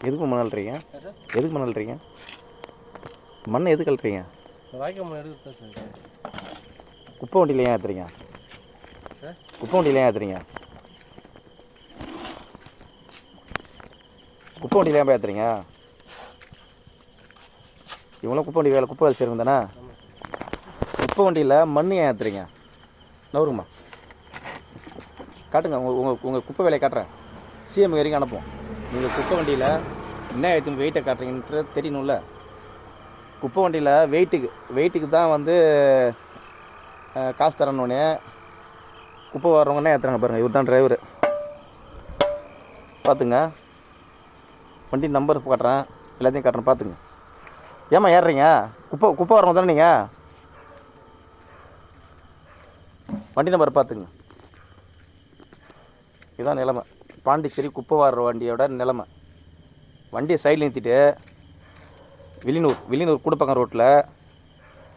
எதுக்கு மண் அள்ளுறீங்க? எதுக்கு மண் அள்ளுறீங்க? மண்ணை எதுக்கு அள்ளுறீங்க? வாய்க்கால் மண் எடுத்து தான் சார். குப்பை வண்டியில் ஏன் ஏற்றுறீங்க? குப்பை வண்டியில் ஏன் ஏற்றுறீங்க? குப்பை வண்டியில் ஏன் ஏற்றுறீங்க? இவங்களாம் குப்பை வண்டி வேலை குப்பை வேலை செய்கிறவங்க தானே? குப்பை வண்டியில் மண் ஏன் ஏற்றுறீங்க? நவருங்கம்மா காட்டுங்க. உங்கள் குப்பை வேலையை காட்டுறேன். சிஎம் வரைக்கும் அனுப்போம். நீங்கள் குப்பை வண்டியில் என்ன ஏற்று வெயிட்டை காட்டுறீங்கன்றது தெரியணும்ல. குப்பை வண்டியில் வெயிட்டுக்கு தான் வந்து காசு தரணுன்னே குப்பை வர்றவங்க என்ன ஏற்றுறாங்க பாருங்கள். இவர் தான் டிரைவரு. பார்த்துங்க, வண்டி நம்பர் காட்டுறேன், எல்லாத்தையும் காட்டுறேன் பார்த்துங்க. ஏம்மா ஏறுறீங்க? குப்பை வரவங்க தானே நீங்கள்? வண்டி நம்பர் பார்த்துங்க. இதுதான் நிலமை. பாண்டிச்சேரி குப்பை வாடுற வண்டியோட நிலமை. வண்டியை சைடில் நிறுத்திட்டு வில்லியனூர் கூடப்பக்கம் ரோட்டில்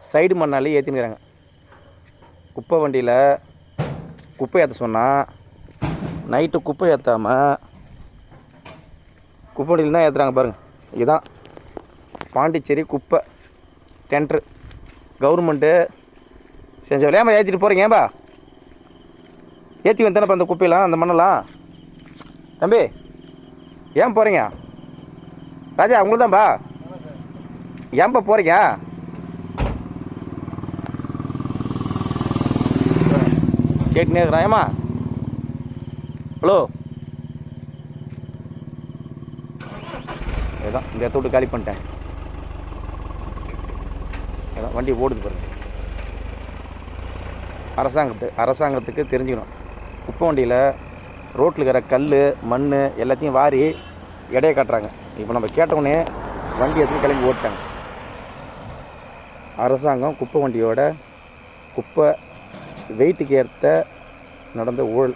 சைடு மண்ணாலே ஏற்றினுக்கிறாங்க. குப்பை வண்டியில் குப்பை ஏற்ற சொன்னால் நைட்டு குப்பை ஏற்றாமல் குப்பை வண்டியில் தான் ஏற்றுறாங்க பாருங்கள். இதுதான் பாண்டிச்சேரி குப்பை டெண்டரு கவர்மெண்ட்டு செஞ்ச வேலையாம்பா ஏற்றிட்டு போகிறீங்க. ஏன்பா ஏற்றி வந்தானப்பா அந்த குப்பையெல்லாம் அந்த மண்ணெல்லாம்? தம்பி ஏன் போகிறீங்க? ராஜா உங்களுக்கு தான்ப்பா. ஏன்பா போகிறீங்க? கேட்டுனே இருக்கிறான். ஏம்மா ஹலோ, ஏதான் இந்த இடத்த விட்டு காலி பண்ணிட்டேன். ஏதான் வண்டி ஓடுது பாருங்க. அரசாங்கத்துக்கு தெரிஞ்சுக்கணும். குப்பை வண்டியில் ரோட்டில் இருக்கிற கல் மண் எல்லாத்தையும் வாரி எடையை காட்டுறாங்க. இப்போ நம்ம கேட்டவுடனே வண்டி எடுத்து கிளம்பி ஓட்டாங்க. அரசாங்கம் குப்பை வண்டியோட குப்பை வெயிட்டுக்கு ஏற்ற நடந்த ஊழல்.